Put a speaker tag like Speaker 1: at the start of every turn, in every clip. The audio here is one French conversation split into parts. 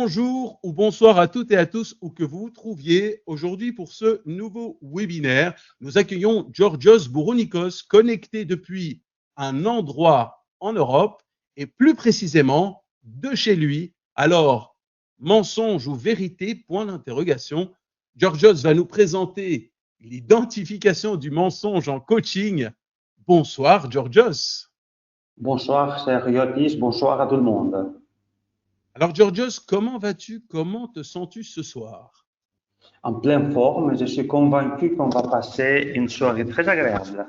Speaker 1: Bonjour ou bonsoir à toutes et à tous, où que vous vous trouviez. Aujourd'hui, pour ce nouveau webinaire, nous accueillons Georgios Bourounikos, connecté depuis un endroit en Europe et plus précisément de chez lui. Alors, mensonge ou vérité, point d'interrogation. Georgios va nous présenter l'identification du mensonge en coaching. Bonsoir, Georgios.
Speaker 2: Bonsoir, cher Yotis. Bonsoir à tout le monde.
Speaker 1: Alors, Georgios, comment vas-tu? Comment te sens-tu ce soir?
Speaker 2: En pleine forme, je suis convaincu qu'on va passer une soirée très agréable.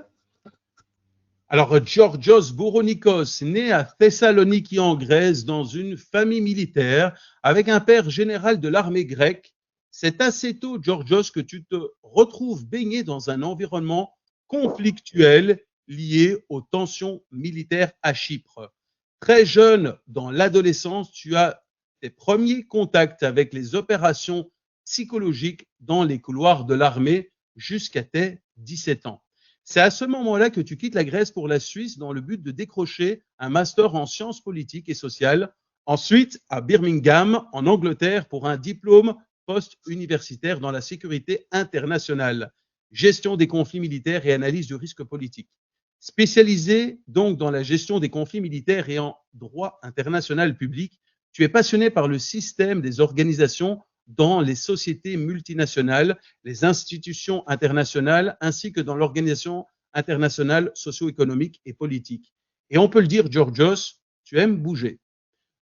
Speaker 1: Alors, Georgios Bourounikos, né à Thessaloniki en Grèce dans une famille militaire avec un père général de l'armée grecque, c'est assez tôt, Georgios, que tu te retrouves baigné dans un environnement conflictuel lié aux tensions militaires à Chypre. Très jeune, dans l'adolescence, tu as tes premiers contacts avec les opérations psychologiques dans les couloirs de l'armée jusqu'à tes 17 ans. C'est à ce moment-là que tu quittes la Grèce pour la Suisse dans le but de décrocher un master en sciences politiques et sociales. Ensuite, à Birmingham, en Angleterre, pour un diplôme post-universitaire dans la sécurité internationale, gestion des conflits militaires et analyse du risque politique. Spécialisé donc dans la gestion des conflits militaires et en droit international public, tu es passionné par le système des organisations dans les sociétés multinationales, les institutions internationales, ainsi que dans l'organisation internationale socio-économique et politique. Et on peut le dire, Georgios, tu aimes bouger.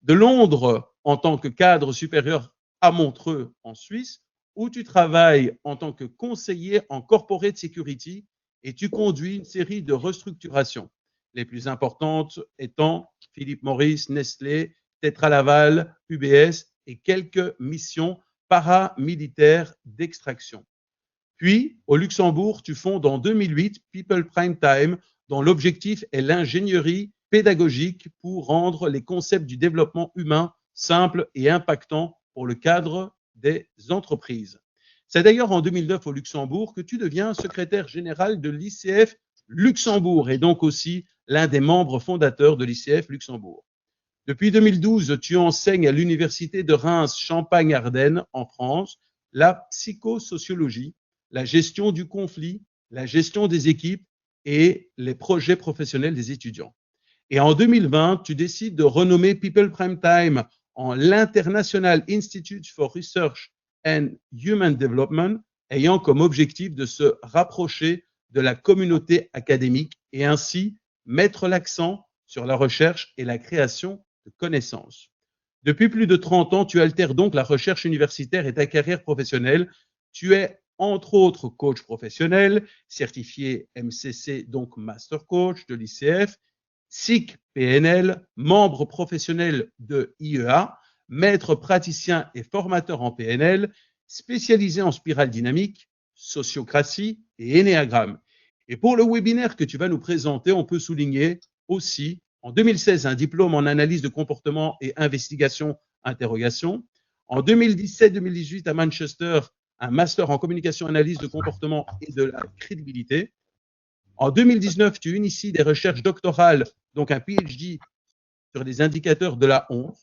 Speaker 1: De Londres en tant que cadre supérieur à Montreux en Suisse, où tu travailles en tant que conseiller en corporate security et tu conduis une série de restructurations, les plus importantes étant Philip Morris, Nestlé, Tetra Laval, UBS et quelques missions paramilitaires d'extraction. Puis, au Luxembourg, tu fondes en 2008 People Prime Time, dont l'objectif est l'ingénierie pédagogique pour rendre les concepts du développement humain simples et impactants pour le cadre des entreprises. C'est d'ailleurs en 2009 au Luxembourg que tu deviens secrétaire général de l'ICF Luxembourg et donc aussi l'un des membres fondateurs de l'ICF Luxembourg. Depuis 2012, tu enseignes à l'Université de Reims Champagne-Ardenne en France la psychosociologie, la gestion du conflit, la gestion des équipes et les projets professionnels des étudiants. Et en 2020, tu décides de renommer People Prime Time en l'International Institute for Research and Human Development, ayant comme objectif de se rapprocher de la communauté académique et ainsi mettre l'accent sur la recherche et la création de connaissances. Depuis plus de 30 ans, tu altères donc la recherche universitaire et ta carrière professionnelle. Tu es entre autres coach professionnel, certifié MCC, donc Master Coach de l'ICF, SIC PNL, membre professionnel de IEA, maître praticien et formateur en PNL, spécialisé en spirale dynamique, sociocratie et énéagramme. Et pour le webinaire que tu vas nous présenter, on peut souligner aussi en 2016 un diplôme en analyse de comportement et investigation interrogation. En 2017-2018 à Manchester, un master en communication, analyse de comportement et de la crédibilité. En 2019, tu inities des recherches doctorales, donc un PhD sur les indicateurs de la honte.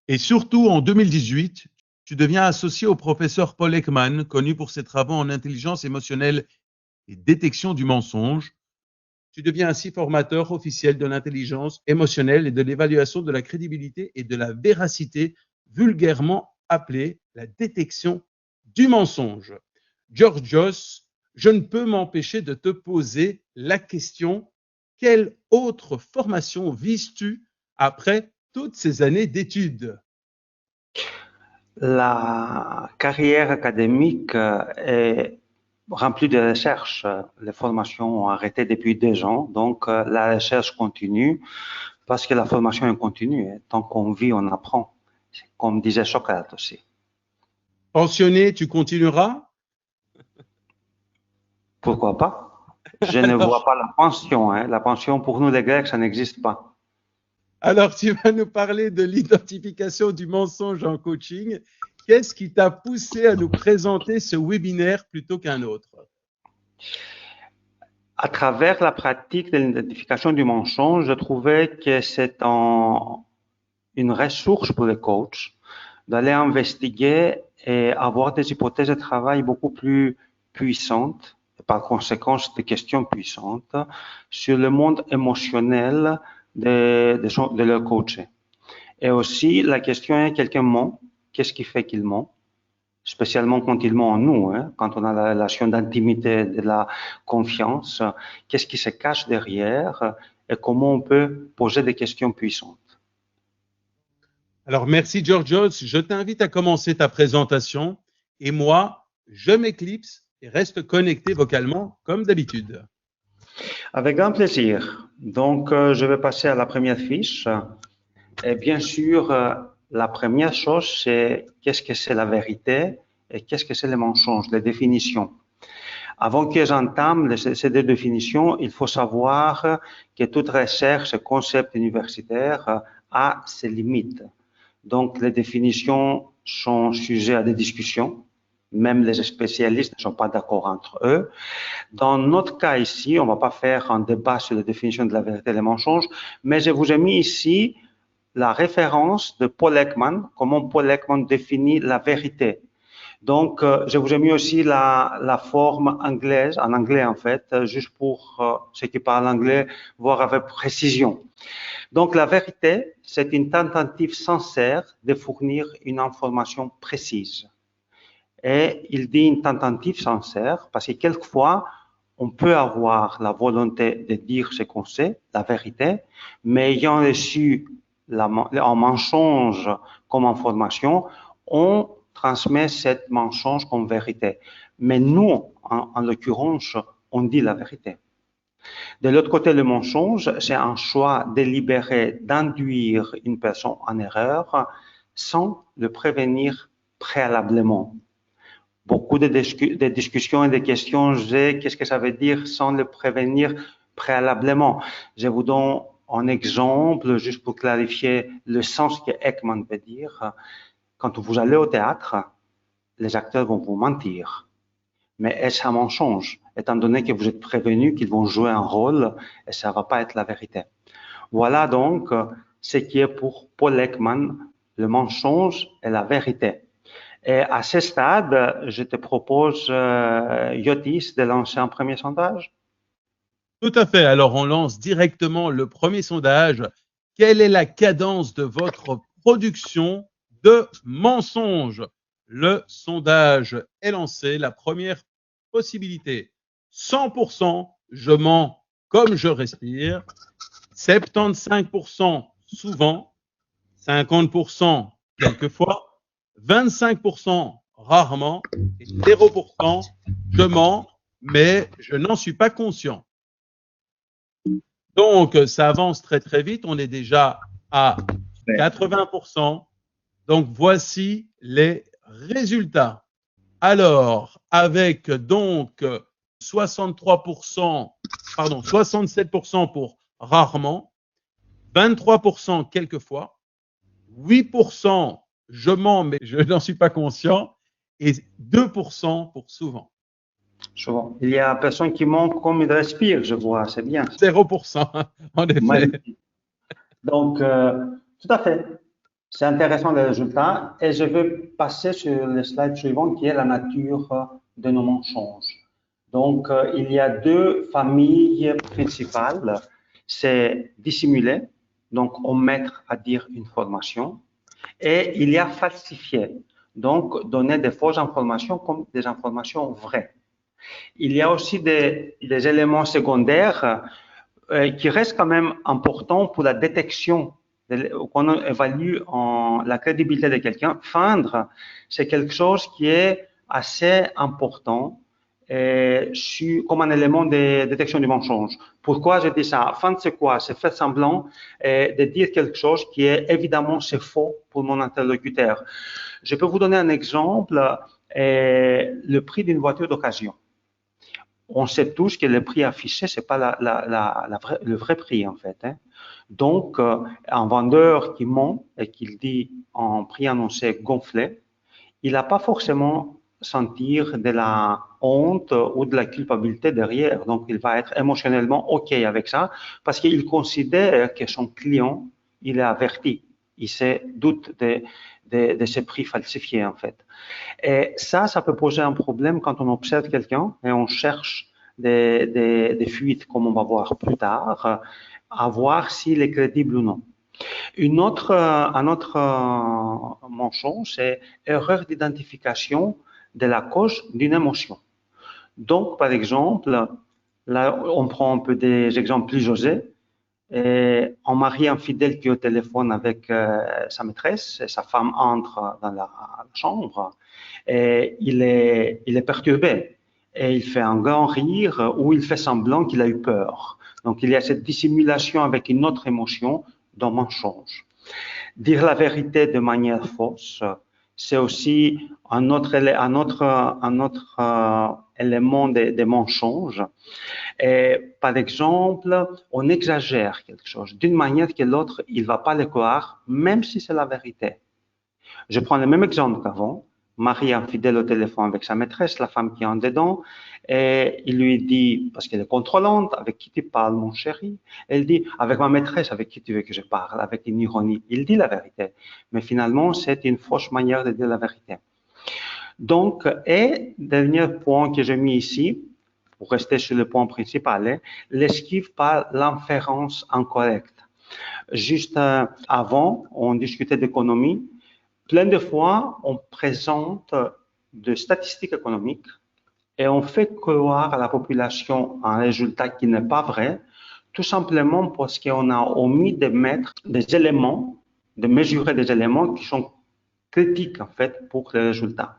Speaker 1: Et surtout, en 2018, tu deviens associé au professeur Paul Ekman, connu pour ses travaux en intelligence émotionnelle et détection du mensonge. Tu deviens ainsi formateur officiel de l'intelligence émotionnelle et de l'évaluation de la crédibilité et de la véracité, vulgairement appelée la détection du mensonge. Georgios, je ne peux m'empêcher de te poser la question, quelle autre formation vises-tu après toutes ces années d'études?
Speaker 2: La carrière académique est remplie de recherches. Les formations ont arrêté depuis 2 ans, donc la recherche continue parce que la formation est continue. Tant qu'on vit, on apprend, comme disait Socrate aussi.
Speaker 1: Pensionné, tu continueras?
Speaker 2: Pourquoi pas? Je ne vois pas la pension. La pension, pour nous les Grecs, ça n'existe pas.
Speaker 1: Alors, tu vas nous parler de l'identification du mensonge en coaching. Qu'est-ce qui t'a poussé à nous présenter ce webinaire plutôt qu'un autre?
Speaker 2: À travers la pratique de l'identification du mensonge, je trouvais que c'est une ressource pour les coachs d'aller investiguer et avoir des hypothèses de travail beaucoup plus puissantes, et par conséquent des questions puissantes, sur le monde émotionnel de leur coaché. Et aussi, la question est, quelqu'un ment, qu'est-ce qui fait qu'il ment? Spécialement quand il ment en nous, hein, quand on a la relation d'intimité, de la confiance, qu'est-ce qui se cache derrière et comment on peut poser des questions puissantes.
Speaker 1: Alors, merci Georgios. Je t'invite à commencer ta présentation et moi, je m'éclipse et reste connecté vocalement comme d'habitude.
Speaker 2: Avec grand plaisir. Donc, je vais passer à la première fiche. Et bien sûr, la première chose, c'est qu'est-ce que c'est la vérité et qu'est-ce que c'est le mensonge, les définitions. Avant que j'entame ces deux définitions, il faut savoir que toute recherche et concept universitaire a ses limites. Donc, les définitions sont sujets à des discussions. Même les spécialistes ne sont pas d'accord entre eux. Dans notre cas ici, on ne va pas faire un débat sur la définition de la vérité et le mensonge, mais je vous ai mis ici la référence de Paul Ekman, comment Paul Ekman définit la vérité. Donc, je vous ai mis aussi la forme anglaise, en anglais en fait, juste pour ceux qui parlent anglais, voir avec précision. Donc, la vérité, c'est une tentative sincère de fournir une information précise. Et il dit une tentative sincère parce que quelquefois, on peut avoir la volonté de dire ce qu'on sait, la vérité, mais ayant reçu un mensonge comme information, on transmet cette mensonge comme vérité. Mais nous, en l'occurrence, on dit la vérité. De l'autre côté, le mensonge, c'est un choix délibéré d'induire une personne en erreur sans le prévenir préalablement. Beaucoup de discussions et de questions, qu'est-ce que ça veut dire sans le prévenir préalablement? Je vous donne un exemple, juste pour clarifier le sens que Ekman veut dire. Quand vous allez au théâtre, les acteurs vont vous mentir. Mais est-ce un mensonge, étant donné que vous êtes prévenu qu'ils vont jouer un rôle et ça ne va pas être la vérité? Voilà donc ce qui est pour Paul Ekman le mensonge et la vérité. Et à ce stade, je te propose, Yotis, de lancer un premier sondage.
Speaker 1: Tout à fait. Alors, on lance directement le premier sondage. Quelle est la cadence de votre production de mensonges? Le sondage est lancé. La première possibilité, 100%, je mens comme je respire. 75% souvent. 50% quelquefois. 25% rarement. Et 0%, je mens, mais je n'en suis pas conscient. Donc, ça avance très, très vite. On est déjà à 80%. Donc, voici les résultats. Alors, avec donc 67% pour rarement, 23% quelquefois, 8% je mens, mais je n'en suis pas conscient, et 2% pour souvent.
Speaker 2: Souvent. Il y a personne qui ment comme il respire, je vois, c'est bien.
Speaker 1: 0%, en effet.
Speaker 2: Magnifique. Donc, tout à fait. C'est intéressant le résultat. Et je vais passer sur le slide suivant qui est la nature de nos mensonges. Donc, il y a deux familles principales. C'est dissimuler, donc omettre à dire une information. Et il y a falsifier, donc donner des fausses informations comme des informations vraies. Il y a aussi des éléments secondaires qui restent quand même importants pour la détection, qu'on évalue la crédibilité de quelqu'un. Feindre, c'est quelque chose qui est assez important comme un élément de détection du mensonge. Pourquoi je dis ça? Feindre, c'est quoi? C'est faire semblant de dire quelque chose qui est évidemment c'est faux pour mon interlocuteur. Je peux vous donner un exemple, le prix d'une voiture d'occasion. On sait tous que le prix affiché, c'est pas le vrai prix, en fait. Hein. Donc, un vendeur qui ment et qui dit un prix annoncé gonflé, il n'a pas forcément sentir de la honte ou de la culpabilité derrière. Donc, il va être émotionnellement OK avec ça parce qu'il considère que son client, il est averti. Il se doute de ces prix falsifiés, en fait. Et ça peut poser un problème quand on observe quelqu'un et on cherche des fuites, comme on va voir plus tard, à voir s'il est crédible ou non. Un autre mensonge, c'est erreur d'identification de la cause d'une émotion. Donc, par exemple, là, on prend un peu des exemples plus osés. Et un mari infidèle qui est au téléphone avec sa maîtresse, et sa femme entre dans la chambre, et il est perturbé. Et il fait un grand rire ou il fait semblant qu'il a eu peur. Donc, il y a cette dissimulation avec une autre émotion d'un mensonge. Dire la vérité de manière fausse, c'est aussi un autre élément des mensonges. Et, par exemple, on exagère quelque chose d'une manière que l'autre, il ne va pas le croire, même si c'est la vérité. Je prends le même exemple qu'avant. Marie infidèle au téléphone avec sa maîtresse, la femme qui est en dedans, et il lui dit, parce qu'elle est contrôlante, avec qui tu parles, mon chéri? Elle dit, avec ma maîtresse, avec qui tu veux que je parle, avec une ironie. Il dit la vérité, mais finalement, c'est une fausse manière de dire la vérité. Donc, et dernier point que j'ai mis ici, pour rester sur le point principal, l'esquive par l'inférence incorrecte. Juste avant, on discutait d'économie. Plein de fois, on présente des statistiques économiques et on fait croire à la population un résultat qui n'est pas vrai, tout simplement parce qu'on a omis de mettre des éléments, de mesurer des éléments qui sont critiques en fait pour les résultats.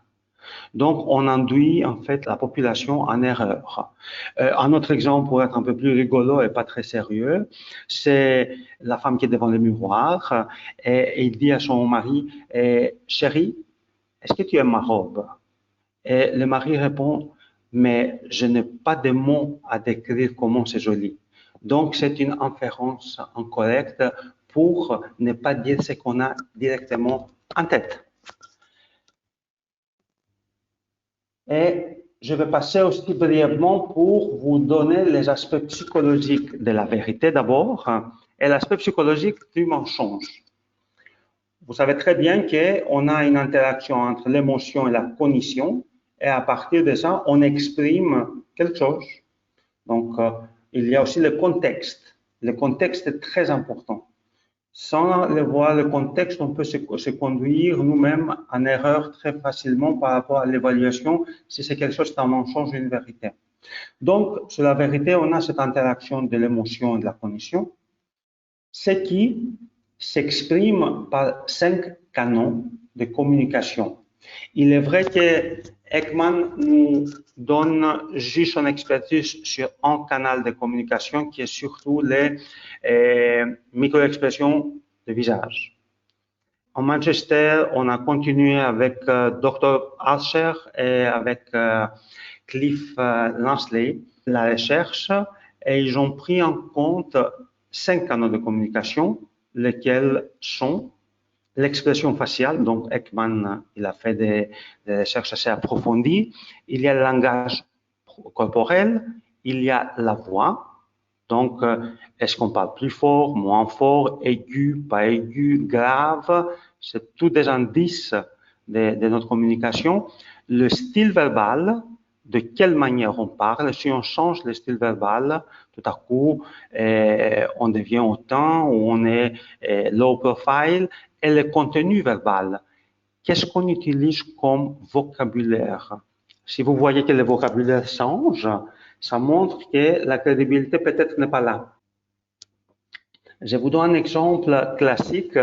Speaker 2: Donc, on induit en fait la population en erreur. Un autre exemple pour être un peu plus rigolo et pas très sérieux, c'est la femme qui est devant le miroir et il dit à son mari, chérie, est-ce que tu aimes ma robe? Et le mari répond, mais je n'ai pas de mots à décrire comment c'est joli. Donc, c'est une inférence incorrecte pour ne pas dire ce qu'on a directement en tête. Et je vais passer aussi brièvement pour vous donner les aspects psychologiques de la vérité d'abord et l'aspect psychologique du mensonge. Vous savez très bien qu'on a une interaction entre l'émotion et la cognition et à partir de ça, on exprime quelque chose. Donc, il y a aussi le contexte. Le contexte est très important. Sans voir le contexte, on peut se conduire nous-mêmes en erreur très facilement par rapport à l'évaluation si c'est quelque chose qui en change une vérité. Donc, sur la vérité, on a cette interaction de l'émotion et de la cognition, ce qui s'exprime par 5 canaux de communication. Il est vrai que Ekman nous donne juste son expertise sur un canal de communication qui est surtout les micro-expressions de visage. En Manchester, on a continué avec Dr. Alsher et avec Cliff Lansley la recherche et ils ont pris en compte 5 canaux de communication, lesquels sont l'expression faciale, donc Ekman, il a fait des recherches assez approfondies. Il y a le langage corporel, il y a la voix. Donc, est-ce qu'on parle plus fort, moins fort, aigu, pas aigu, grave? C'est tous des indices de notre communication. Le style verbal, de quelle manière on parle. Si on change le style verbal, tout à coup, on devient hautain ou on est low profile. Et le contenu verbal, qu'est-ce qu'on utilise comme vocabulaire? Si vous voyez que le vocabulaire change, ça montre que la crédibilité peut-être n'est pas là. Je vous donne un exemple classique.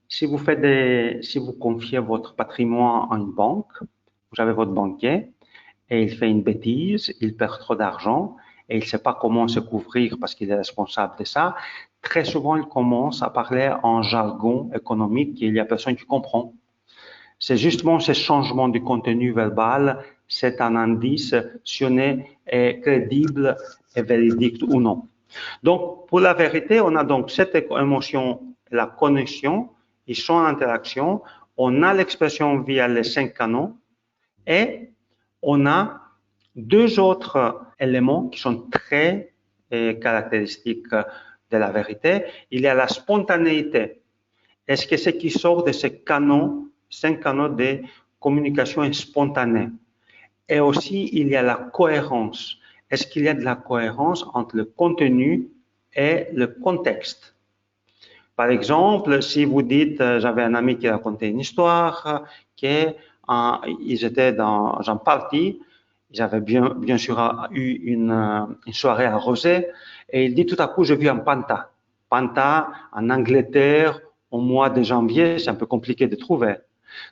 Speaker 2: Si vous confiez votre patrimoine à une banque, vous avez votre banquier et il fait une bêtise, il perd trop d'argent et il ne sait pas comment se couvrir parce qu'il est responsable de ça. Très souvent, il commence à parler en jargon économique qu'il n'y a personne qui comprend. C'est justement ce changement du contenu verbal, c'est un indice si on est crédible et véridique ou non. Donc, pour la vérité, on a donc cette émotion, la connexion, ils sont en interaction, on a l'expression via les 5 canaux et on a 2 autres éléments qui sont très caractéristiques de la vérité. Il y a la spontanéité. Est-ce que ce qui sort de ces canaux, 5 canaux de communication spontanée. Et aussi, il y a la cohérence. Est-ce qu'il y a de la cohérence entre le contenu et le contexte? Par exemple, si vous dites, j'avais un ami qui racontait une histoire, qu'ils étaient dans un party, ils avaient bien sûr eu une soirée arrosée, et il dit tout à coup, j'ai vu un panta. Panta en Angleterre, au mois de janvier, c'est un peu compliqué de trouver.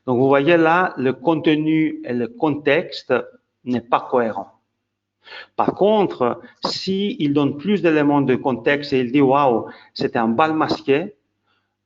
Speaker 2: Donc, vous voyez là, le contenu et le contexte n'est pas cohérent. Par contre, s'il donne plus d'éléments de contexte et il dit, waouh, c'était un bal masqué,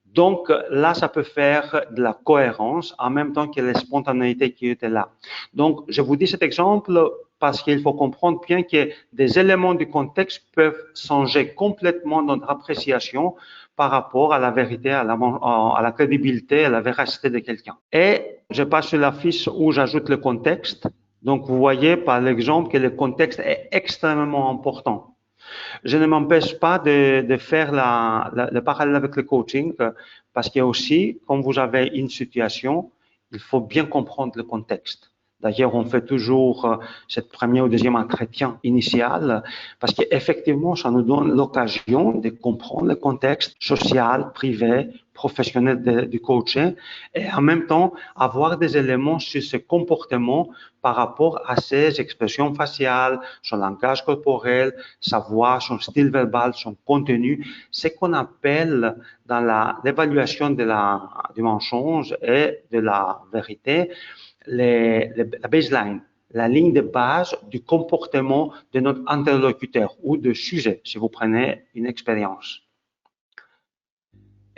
Speaker 2: donc là, ça peut faire de la cohérence en même temps que la spontanéité qui était là. Donc, je vous dis cet exemple parce qu'il faut comprendre bien que des éléments du contexte peuvent changer complètement notre appréciation par rapport à la vérité, à la crédibilité, à la véracité de quelqu'un. Et je passe sur la fiche où j'ajoute le contexte. Donc, vous voyez par l'exemple que le contexte est extrêmement important. Je ne m'empêche pas de faire le parallèle avec le coaching parce qu'il y a aussi, quand vous avez une situation, il faut bien comprendre le contexte. D'ailleurs, on fait toujours cette première ou deuxième entretien initial parce qu'effectivement, ça nous donne l'occasion de comprendre le contexte social, privé, professionnel du coaching et en même temps avoir des éléments sur ce comportement par rapport à ses expressions faciales, son langage corporel, sa voix, son style verbal, son contenu, ce qu'on appelle dans l'évaluation du mensonge et de la vérité, la baseline, la ligne de base du comportement de notre interlocuteur ou de sujet, si vous prenez une expérience.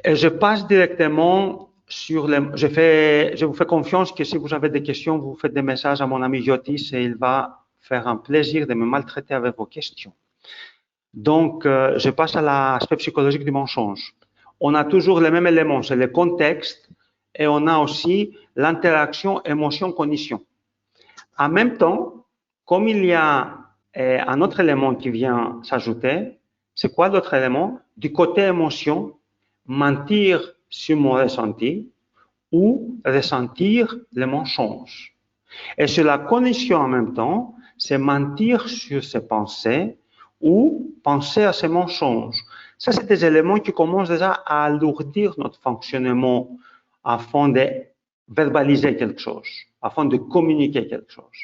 Speaker 2: Et je passe directement sur je vous fais confiance que si vous avez des questions, vous faites des messages à mon ami Yotis et il va faire un plaisir de me maltraiter avec vos questions. Donc, je passe à l'aspect psychologique du mensonge. On a toujours les mêmes éléments, c'est le contexte et on a aussi l'interaction émotion-cognition. En même temps, comme il y a un autre élément qui vient s'ajouter, c'est quoi l'autre élément? Du côté émotion, mentir sur mon ressenti ou ressentir le mensonge. Et sur la cognition en même temps, c'est mentir sur ses pensées ou penser à ses mensonges. Ça, c'est des éléments qui commencent déjà à alourdir notre fonctionnement afin de verbaliser quelque chose, afin de communiquer quelque chose.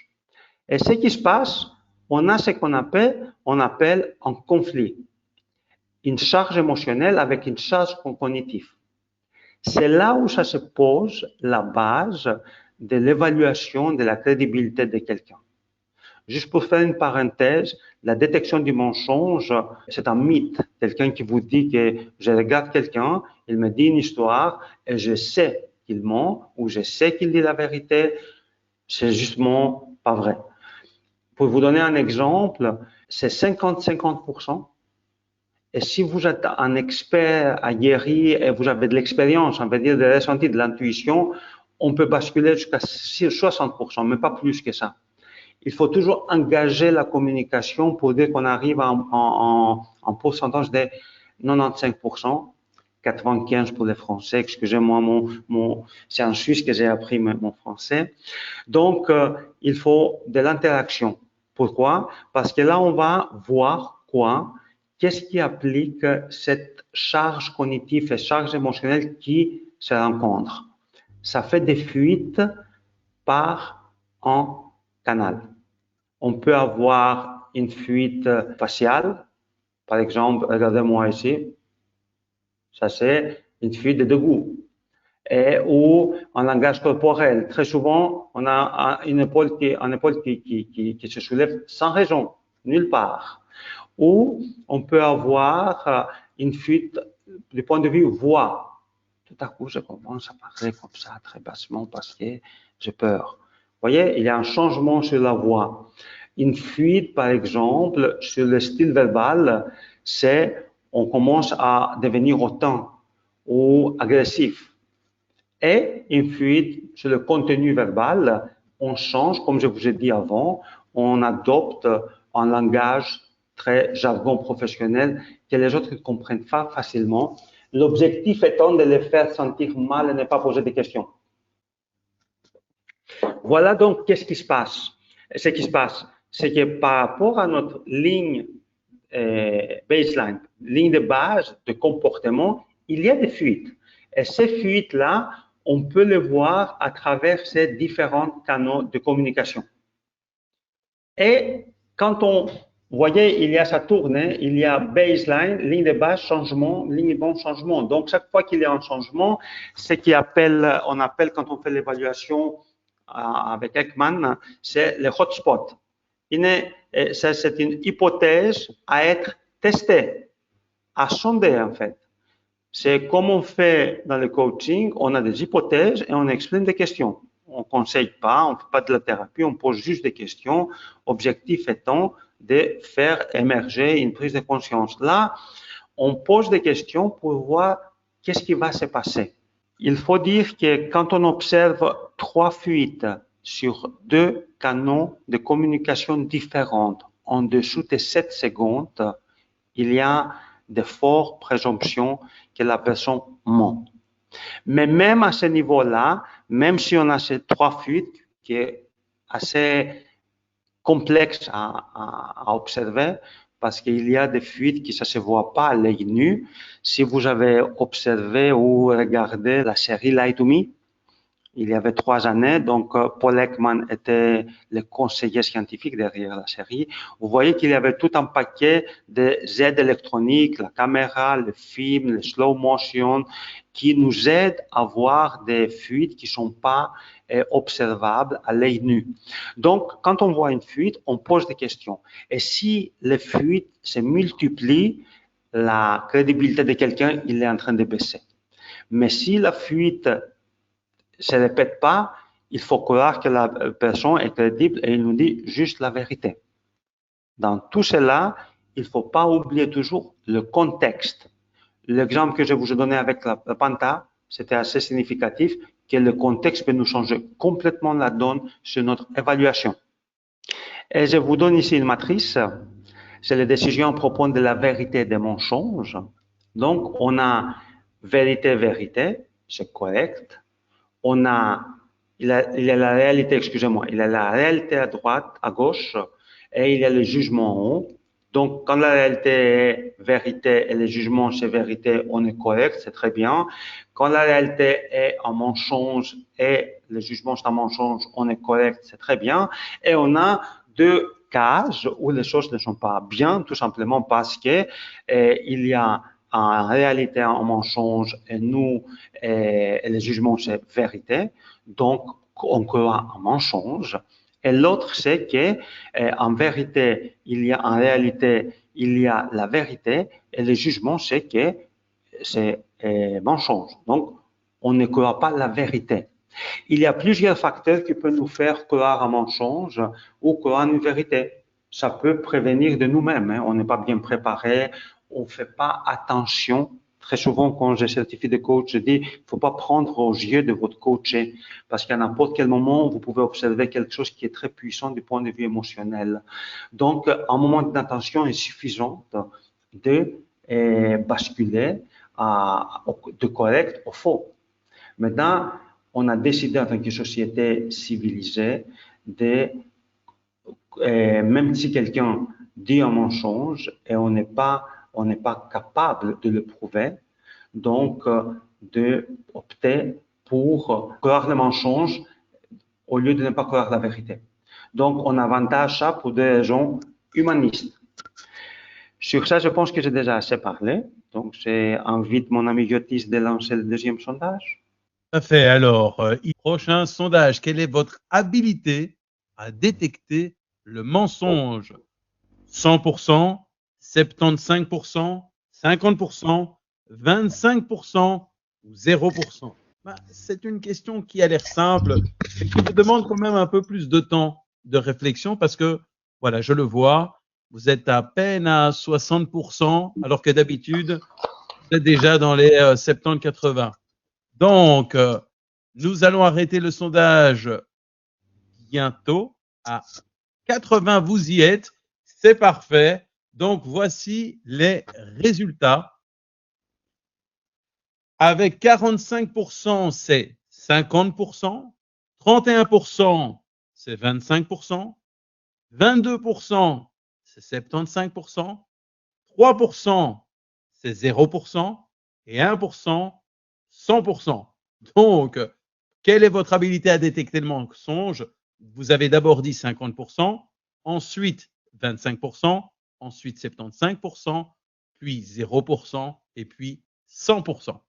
Speaker 2: Et ce qui se passe, on a ce qu'on appelle un conflit, une charge émotionnelle avec une charge cognitive. C'est là où ça se pose la base de l'évaluation de la crédibilité de quelqu'un. Juste pour faire une parenthèse, la détection du mensonge, c'est un mythe. Quelqu'un qui vous dit que je regarde quelqu'un, il me dit une histoire et je sais qu'il ment ou je sais qu'il dit la vérité, c'est justement pas vrai. Pour vous donner un exemple, c'est 50-50%. Et si vous êtes un expert aguerri et vous avez de l'expérience, on va dire des ressentis, de l'intuition, on peut basculer jusqu'à 60%, mais pas plus que ça. Il faut toujours engager la communication pour dire qu'on arrive en pourcentage de 95%, 95% pour les Français. Excusez-moi, c'est en Suisse que j'ai appris mon français. Donc, il faut de l'interaction. Pourquoi? Parce que là, on va voir quoi? Qu'est-ce qui applique cette charge cognitive et charge émotionnelle qui se rencontrent? Ça fait des fuites par un canal. On peut avoir une fuite faciale. Par exemple, regardez-moi ici. Ça, c'est une fuite de dégoût. Ou en langage corporel. Très souvent, on a une épaule qui se soulève sans raison, nulle part. Ou on peut avoir une fuite du point de vue voix. Tout à coup, je commence à parler comme ça, très bassement, parce que j'ai peur. Vous voyez, il y a un changement sur la voix. Une fuite, par exemple, sur le style verbal, c'est on commence à devenir hautain ou agressif. Et une fuite sur le contenu verbal, on change, comme je vous ai dit avant, on adopte un langage très jargon professionnel que les autres ne comprennent pas facilement. L'objectif étant de les faire sentir mal et ne pas poser de questions. Voilà donc qu'est-ce qui se passe. Ce qui se passe, c'est que par rapport à notre ligne baseline, ligne de base de comportement, il y a des fuites. Et ces fuites-là, on peut les voir à travers ces différents canaux de communication. Et quand on, vous voyez, il y a ça tourne, il y a baseline, ligne de base, changement, ligne de base, changement. Donc, chaque fois qu'il y a un changement, c'est on appelle quand on fait l'évaluation avec Ekman, c'est le hotspot. C'est une hypothèse à être testée, à sonder en fait. C'est comme on fait dans le coaching, on a des hypothèses et on explique des questions. On ne conseille pas, on ne fait pas de la thérapie, on pose juste des questions, objectif étant de faire émerger une prise de conscience. Là, on pose des questions pour voir qu'est-ce qui va se passer. Il faut dire que quand on observe 3 fuites sur 2 canaux de communication différents en dessous de 7 secondes, il y a de fortes présomptions que la personne ment. Mais même à ce niveau-là, même si on a ces 3 fuites qui est assez complexe à observer, parce qu'il y a des fuites qui ça se voit pas à l'œil nu. Si vous avez observé ou regardé la série Lie to Me, il y avait 3 années, donc Paul Ekman était le conseiller scientifique derrière la série. Vous voyez qu'il y avait tout un paquet de aides électroniques, la caméra, le film, le slow motion, qui nous aident à voir des fuites qui sont pas observables à l'œil nu. Donc, quand on voit une fuite, on pose des questions. Et si les fuites se multiplient, la crédibilité de quelqu'un, il est en train de baisser. Mais si la fuite se répète pas, il faut croire que la personne est crédible et il nous dit juste la vérité. Dans tout cela, il ne faut pas oublier toujours le contexte. L'exemple que je vous ai donné avec la Panta, c'était assez significatif que le contexte peut nous changer complètement la donne sur notre évaluation. Et je vous donne ici une matrice. C'est les décisions à propos de la vérité et des mensonges. Donc, on a vérité, c'est correct. Il y a la réalité, excusez-moi, il y a la réalité à droite, à gauche, et il y a le jugement en haut. Donc, quand la réalité est vérité et le jugement c'est vérité, on est correct, c'est très bien. Quand la réalité est un mensonge et le jugement c'est un mensonge, on est correct, c'est très bien. Et on a 2 cases où les choses ne sont pas bien, tout simplement parce que il y a en réalité un mensonge et nous, et le jugement, c'est vérité. Donc, on croit un mensonge. Et l'autre, c'est que en vérité, en réalité, il y a la vérité et le jugement, c'est que c'est mensonge. Donc, on ne croit pas la vérité. Il y a plusieurs facteurs qui peuvent nous faire croire un mensonge ou croire une vérité. Ça peut prévenir de nous-mêmes. Hein. On n'est pas bien préparé, on ne fait pas attention. Très souvent, quand je certifie des coachs, je dis, il ne faut pas prendre aux yeux de votre coaché, parce qu'à n'importe quel moment, vous pouvez observer quelque chose qui est très puissant du point de vue émotionnel. Donc, un moment d'inattention est suffisant de basculer de correct au faux. Maintenant, on a décidé en tant que société civilisée même si quelqu'un dit un mensonge et on n'est pas capable de le prouver, donc de opter pour croire le mensonge au lieu de ne pas croire la vérité. Donc, on avantage ça pour des raisons humanistes. Sur ça, je pense que j'ai déjà assez parlé. Donc, j'invite mon ami Yotis de lancer le deuxième sondage.
Speaker 1: Tout à fait. Alors, prochain sondage. Quelle est votre habilité à détecter le mensonge? 100%, 75%, 50%, 25% ou 0%? C'est une question qui a l'air simple, mais qui vous demande quand même un peu plus de temps de réflexion parce que, voilà, je le vois, vous êtes à peine à 60%, alors que d'habitude, vous êtes déjà dans les 70-80. Donc, nous allons arrêter le sondage bientôt à 80. Vous y êtes, c'est parfait. Donc, voici les résultats. Avec 45%, c'est 50%, 31%, c'est 25%. 22%, c'est 75%. 3%, c'est 0%. Et 1%, 100%. Donc, quelle est votre habilité à détecter le mensonge? Vous avez d'abord dit 50%, ensuite 25%, ensuite 75%, puis 0% et puis 100%.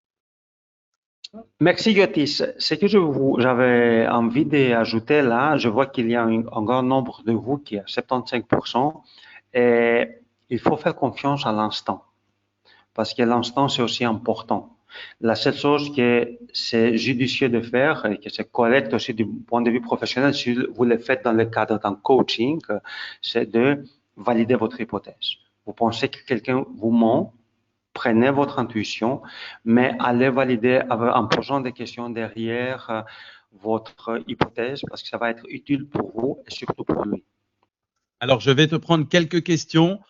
Speaker 2: Merci Yotis. Ce que j'avais envie d'ajouter là, je vois qu'il y a un grand nombre de vous qui est à 75%, et il faut faire confiance à l'instant, parce que l'instant c'est aussi important. La seule chose que c'est judicieux de faire et que c'est correct aussi du point de vue professionnel, si vous le faites dans le cadre d'un coaching, c'est de valider votre hypothèse. Vous pensez que quelqu'un vous ment, prenez votre intuition, mais allez valider en posant des questions derrière votre hypothèse parce que ça va être utile pour vous et surtout pour lui.
Speaker 1: Alors, je vais te prendre quelques questions.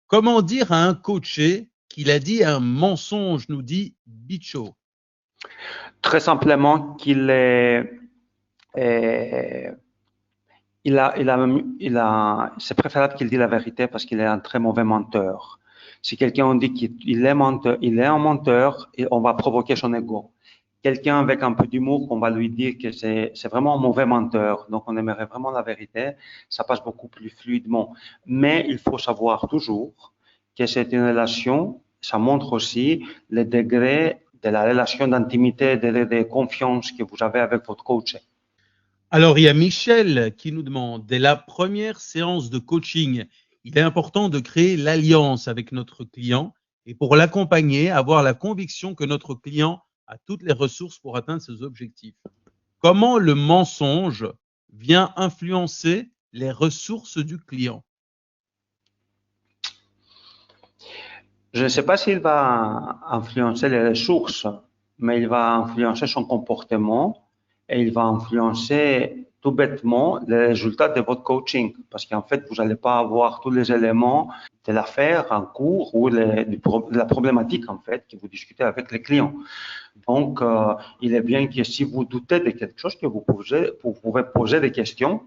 Speaker 1: Comment dire à un coaché qu'il a dit un mensonge, nous dit Bicho?
Speaker 2: Très simplement qu'il est... c'est préférable qu'il dise la vérité parce qu'il est un très mauvais menteur. Si quelqu'un dit qu'il est menteur, il est un menteur et on va provoquer son ego. Quelqu'un avec un peu d'humour, on va lui dire que c'est vraiment un mauvais menteur. Donc, on aimerait vraiment la vérité. Ça passe beaucoup plus fluidement. Mais il faut savoir toujours que c'est une relation. Ça montre aussi le degré de la relation d'intimité, de confiance que vous avez avec votre coach.
Speaker 1: Alors, il y a Michel qui nous demande, dès la première séance de coaching, il est important de créer l'alliance avec notre client et pour l'accompagner, avoir la conviction que notre client a toutes les ressources pour atteindre ses objectifs. Comment le mensonge vient influencer les ressources du client?
Speaker 2: Je ne sais pas s'il va influencer les ressources, mais il va influencer son comportement et il va influencer tout bêtement les résultats de votre coaching. Parce qu'en fait, vous n'allez pas avoir tous les éléments de l'affaire en cours ou de la problématique, en fait, que vous discutez avec les clients. Donc, il est bien que si vous doutez de quelque chose, que vous pouvez poser des questions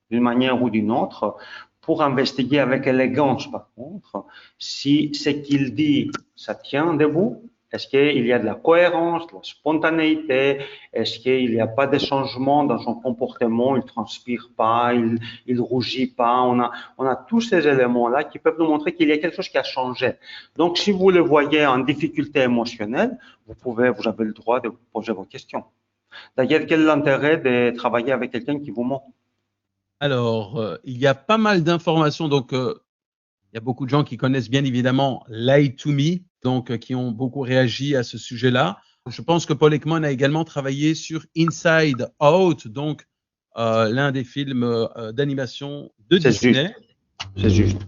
Speaker 2: d'une manière ou d'une autre pour investiguer avec élégance, par contre, si ce qu'il dit, ça tient debout. Est-ce qu'il y a de la cohérence, de la spontanéité? Est-ce qu'il n'y a pas de changement dans son comportement? Il ne transpire pas, il rougit pas. On a tous ces éléments-là qui peuvent nous montrer qu'il y a quelque chose qui a changé. Donc, si vous le voyez en difficulté émotionnelle, vous avez le droit de poser vos questions. D'ailleurs, quel est l'intérêt de travailler avec quelqu'un qui vous ment?
Speaker 1: Alors, il y a pas mal d'informations. Donc, il y a beaucoup de gens qui connaissent bien évidemment Lie to Me, donc qui ont beaucoup réagi à ce sujet-là. Je pense que Paul Ekman a également travaillé sur Inside Out, donc l'un des films d'animation de Disney.
Speaker 2: C'est juste.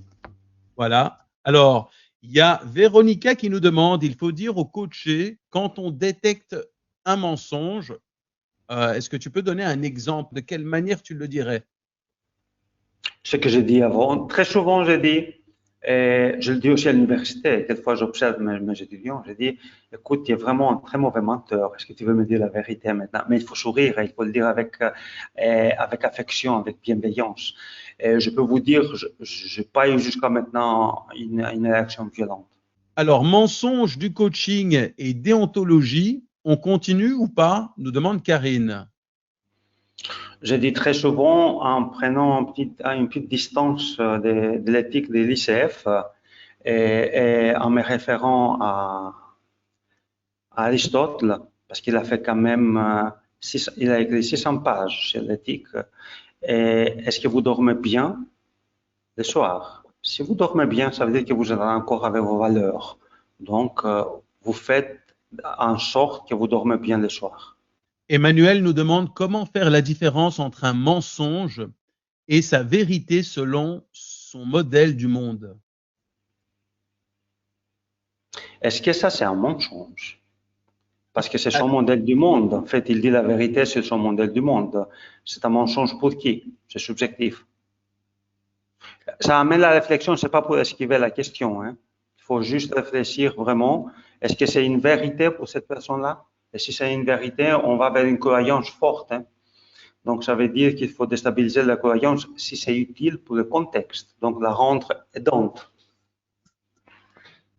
Speaker 1: Voilà. Alors, il y a Véronica qui nous demande, il faut dire au coaché, quand on détecte un mensonge, est-ce que tu peux donner un exemple? De quelle manière tu le dirais?
Speaker 2: Ce que j'ai dit avant, très souvent j'ai dit, et je le dis aussi à l'université, quelquefois j'observe mes étudiants, je dis, écoute, tu es vraiment un très mauvais menteur, est-ce que tu veux me dire la vérité maintenant? Mais il faut sourire, il faut le dire avec affection, avec bienveillance. Et je peux vous dire, je n'ai pas eu jusqu'à maintenant une réaction violente.
Speaker 1: Alors, mensonge du coaching et déontologie, on continue ou pas? Nous demande Karine.
Speaker 2: Je dis très souvent, en prenant une petite distance de l'éthique de l'ICF et en me référant à Aristote, parce qu'il a fait quand même, il a écrit 600 pages sur l'éthique. Est-ce que vous dormez bien le soir? Si vous dormez bien, ça veut dire que vous êtes encore avec vos valeurs. Donc, vous faites en sorte que vous dormez bien le soir.
Speaker 1: Emmanuel nous demande comment faire la différence entre un mensonge et sa vérité selon son modèle du monde.
Speaker 2: Est-ce que ça, c'est un mensonge? Parce que c'est son modèle du monde. En fait, il dit la vérité sur son modèle du monde. C'est un mensonge pour qui? C'est subjectif. Ça amène la réflexion, c'est pas pour esquiver la question. Hein. Il faut juste réfléchir vraiment. Est-ce que c'est une vérité pour cette personne-là? Et si c'est une vérité, on va vers une croyance forte. Hein. Donc, ça veut dire qu'il faut déstabiliser la croyance si c'est utile pour le contexte. Donc, la rendre aidante.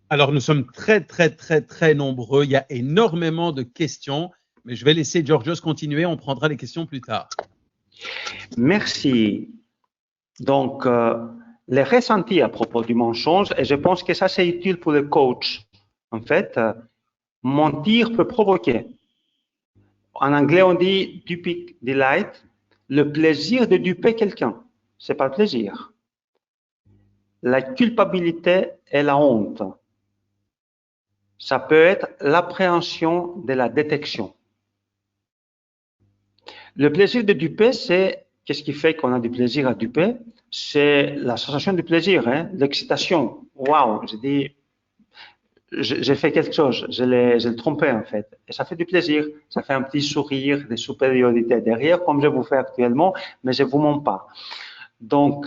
Speaker 1: Alors, nous sommes très, très, très, très nombreux. Il y a énormément de questions, mais je vais laisser Georgios continuer. On prendra les questions plus tard.
Speaker 2: Merci. Donc, les ressentis à propos du mensonge, et je pense que ça, c'est utile pour le coach. En fait, mentir peut provoquer. En anglais, on dit duping delight, le plaisir de duper quelqu'un. C'est pas le plaisir. La culpabilité et la honte. Ça peut être l'appréhension de la détection. Le plaisir de duper, c'est qu'est-ce qui fait qu'on a du plaisir à duper? C'est la sensation du plaisir, hein, l'excitation. Waouh, j'ai fait quelque chose, je l'ai trompé en fait. Et ça fait du plaisir, ça fait un petit sourire de supériorité derrière, comme je vous fais actuellement, mais je vous mens pas. Donc,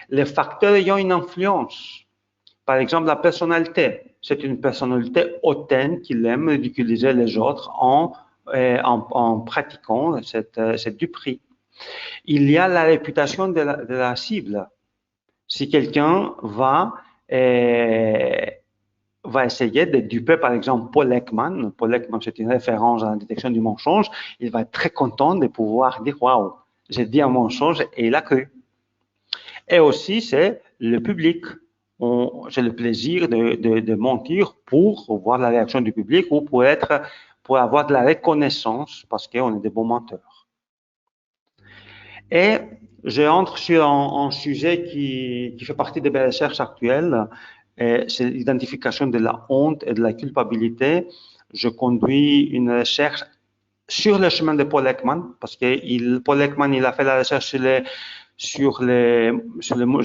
Speaker 2: les facteurs ayant une influence, par exemple la personnalité, c'est une personnalité hautaine qui aime ridiculiser les autres en pratiquant cette duperie. Il y a la réputation de la cible. Si quelqu'un va essayer de duper, par exemple, Paul Ekman. Paul Ekman, c'est une référence à la détection du mensonge. Il va être très content de pouvoir dire, waouh, j'ai dit un mensonge et il a cru. Et aussi, c'est le public. J'ai le plaisir de mentir pour voir la réaction du public ou pour avoir de la reconnaissance parce qu'on est des bons menteurs. Et j'entre sur un sujet qui fait partie des recherches actuelles, c'est l'identification de la honte et de la culpabilité. Je conduis une recherche sur le chemin de Paul Ekman, parce que Paul Ekman, il a fait la recherche sur les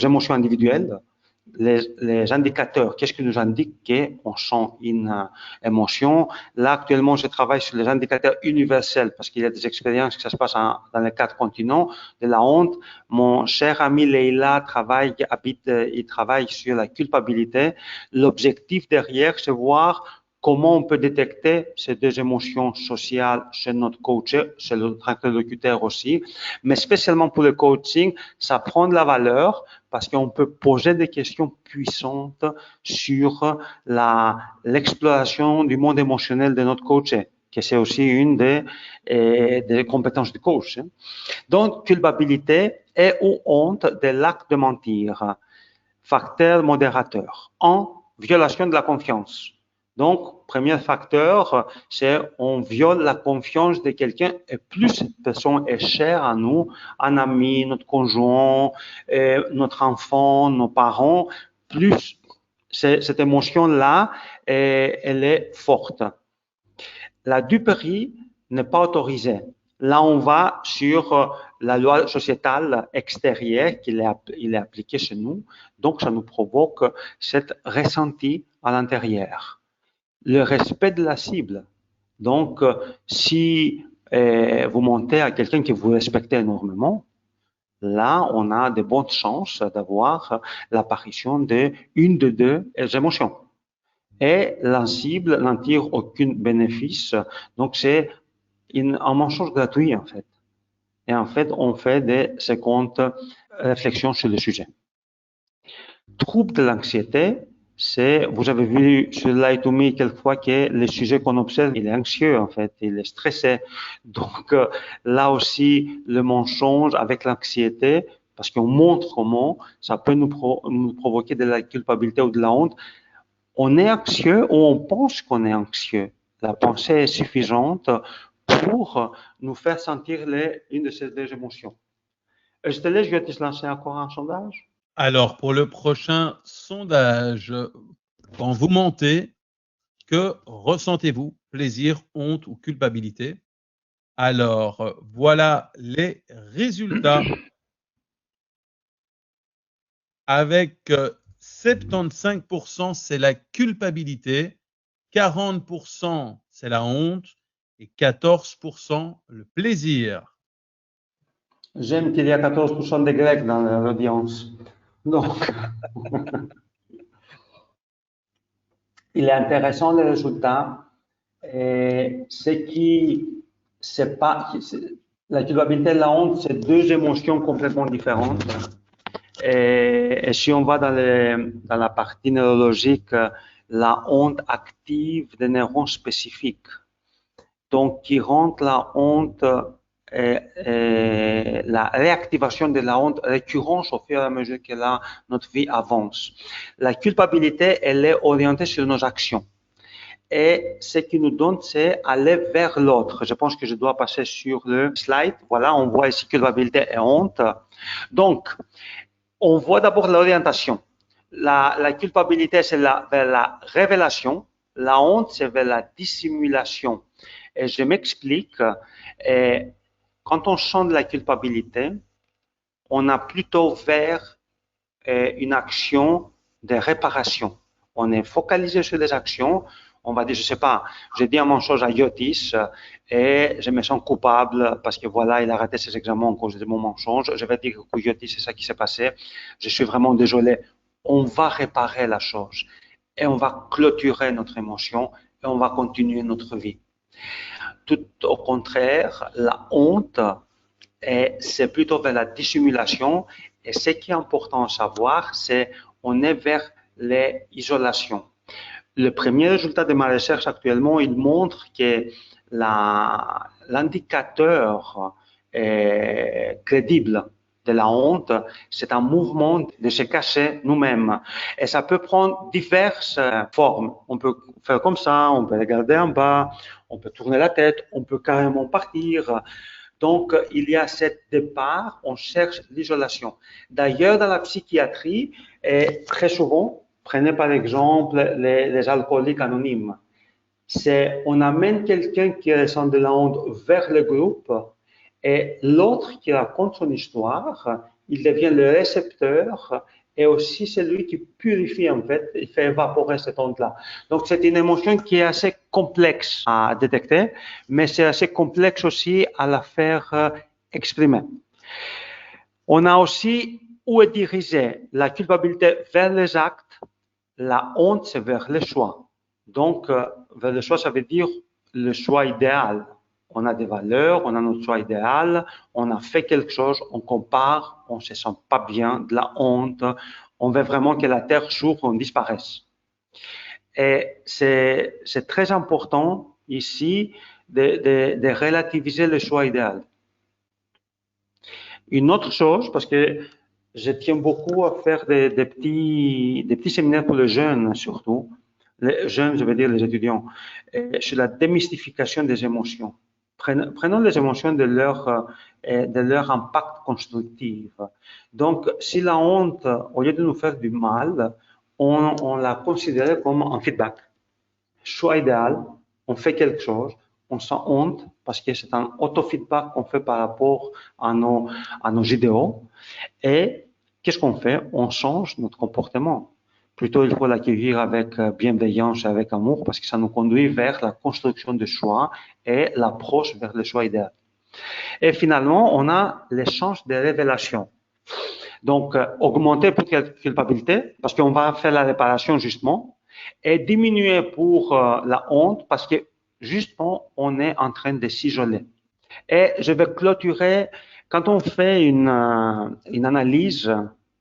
Speaker 2: émotions individuelles, les indicateurs. Qu'est-ce qui nous indique qu'on sent une émotion? Là, actuellement, je travaille sur les indicateurs universels, parce qu'il y a des expériences que ça se passe dans les 4 continents de la honte. Mon cher ami Leila il travaille sur la culpabilité. L'objectif derrière, c'est voir comment on peut détecter ces deux émotions sociales chez notre coach, chez notre interlocuteur aussi. Mais spécialement pour le coaching, ça prend de la valeur parce qu'on peut poser des questions puissantes sur l'exploration du monde émotionnel de notre coach, que c'est aussi une des compétences du coach. Donc, culpabilité et ou honte de l'acte de mentir. Facteur modérateur. 1. Violation de la confiance. Donc, premier facteur, c'est on viole la confiance de quelqu'un et plus cette personne est chère à nous, un ami, notre conjoint, notre enfant, nos parents, plus cette émotion-là, elle est forte. La duperie n'est pas autorisée. Là, on va sur la loi sociétale extérieure qu'il est appliquée chez nous. Donc, ça nous provoque cette ressenti à l'intérieur. Le respect de la cible. Donc, si vous montez à quelqu'un que vous respectez énormément, là, on a de bonnes chances d'avoir l'apparition d'une de deux émotions. Et la cible n'en tire aucun bénéfice. Donc, c'est un mensonge gratuit, en fait. Et en fait, on fait des secondes réflexions sur le sujet. Trouble de l'anxiété, vous avez vu sur Lie to Me quelquefois que le sujet qu'on observe, il est anxieux en fait, il est stressé. Donc là aussi, le mensonge avec l'anxiété, parce qu'on montre comment ça peut nous provoquer de la culpabilité ou de la honte. On est anxieux ou on pense qu'on est anxieux. La pensée est suffisante pour nous faire sentir une de ces deux émotions. Je te laisse, je vais te lancer encore un sondage.
Speaker 1: Alors, pour le prochain sondage, quand vous mentez, que ressentez-vous? Plaisir, honte ou culpabilité? Alors, voilà les résultats. Avec 75%, c'est la culpabilité, 40%, c'est la honte et 14%, le plaisir.
Speaker 2: J'aime qu'il y a 14% de Grecs dans l'audience. Donc, il est intéressant le résultat. Et ce qui c'est pas La culpabilité et la honte, c'est deux émotions complètement différentes. Et si on va dans la partie neurologique, la honte active des neurones spécifiques, donc qui rendent la honte et la réactivation de la honte récurrente au fur et à mesure que notre vie avance. La culpabilité, elle est orientée sur nos actions. Et ce qui nous donne, c'est aller vers l'autre. Je pense que je dois passer sur le slide. Voilà, on voit ici culpabilité et honte. Donc, on voit d'abord l'orientation. La culpabilité, c'est vers la révélation. La honte, c'est vers la dissimulation. Et je m'explique. Quand on sent de la culpabilité, on a plutôt vers une action de réparation. On est focalisé sur des actions. On va dire, je sais pas, j'ai dit un mensonge à Yotis et je me sens coupable parce que voilà, il a raté ses examens en cause de mon mensonge. Je vais dire que Yotis, c'est ça qui s'est passé. Je suis vraiment désolé. On va réparer la chose et on va clôturer notre émotion et on va continuer notre vie. Tout au contraire, la honte, c'est plutôt vers la dissimulation. Et ce qui est important à savoir, c'est on est vers l'isolation. Le premier résultat de ma recherche actuellement, il montre que l'indicateur crédible de la honte, c'est un mouvement de se cacher nous-mêmes. Et ça peut prendre diverses formes. On peut faire comme ça, on peut regarder en bas, on peut tourner la tête, on peut carrément partir. Donc, il y a cet départ, on cherche l'isolation. D'ailleurs, dans la psychiatrie, très souvent, prenez par exemple les alcooliques anonymes. On amène quelqu'un qui ressent de la honte vers le groupe et l'autre qui raconte son histoire, il devient le récepteur et aussi celui qui purifie en fait, il fait évaporer cette honte-là. Donc c'est une émotion qui est assez complexe à détecter, mais c'est assez complexe aussi à la faire exprimer. On a aussi où est dirigée la culpabilité vers les actes, la honte c'est vers les choix. Donc vers le choix, ça veut dire le choix idéal. On a des valeurs, on a notre choix idéal, on a fait quelque chose, on compare, on se sent pas bien, de la honte, on veut vraiment que la terre s'ouvre, on disparaisse. Et c'est très important ici de relativiser le choix idéal. Une autre chose, parce que je tiens beaucoup à faire des petits séminaires pour les jeunes surtout, les jeunes, je veux dire les étudiants, sur la démystification des émotions. Prenons les émotions de leur impact constructif. Donc, si la honte, au lieu de nous faire du mal, on l'a considérée comme un feedback. Choix idéal, on fait quelque chose, on sent honte parce que c'est un auto-feedback qu'on fait par rapport à nos idéaux. Et qu'est-ce qu'on fait? On change notre comportement. Plutôt, il faut l'accueillir avec bienveillance et avec amour parce que ça nous conduit vers la construction de choix et l'approche vers le choix idéal. Et finalement, on a l'échange des révélations. Donc, augmenter pour culpabilité parce qu'on va faire la réparation justement et diminuer pour la honte parce que justement, on est en train de s'isoler. Et je vais clôturer quand on fait une analyse,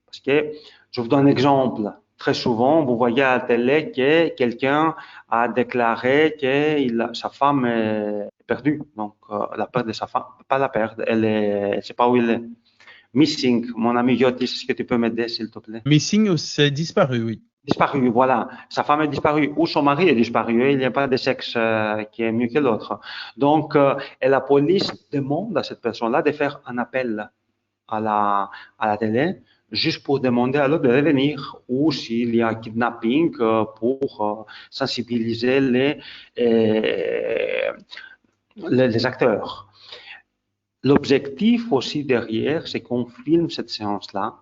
Speaker 2: parce que je vous donne un exemple. Très souvent, vous voyez à la télé que quelqu'un a déclaré que sa femme est perdue. Donc, la perte de sa femme, pas la perte, elle ne sait pas où elle est. Missing, mon ami Yotis, est-ce que tu peux m'aider, s'il te plaît?
Speaker 1: Missing, c'est disparu, oui.
Speaker 2: Disparu, voilà. Sa femme est disparue ou son mari est disparu. Il n'y a pas de sexe qui est mieux que l'autre. Donc, et la police demande à cette personne-là de faire un appel à la télé juste pour demander à l'autre de revenir ou s'il y a kidnapping pour sensibiliser les acteurs. L'objectif aussi derrière, c'est qu'on filme cette séance-là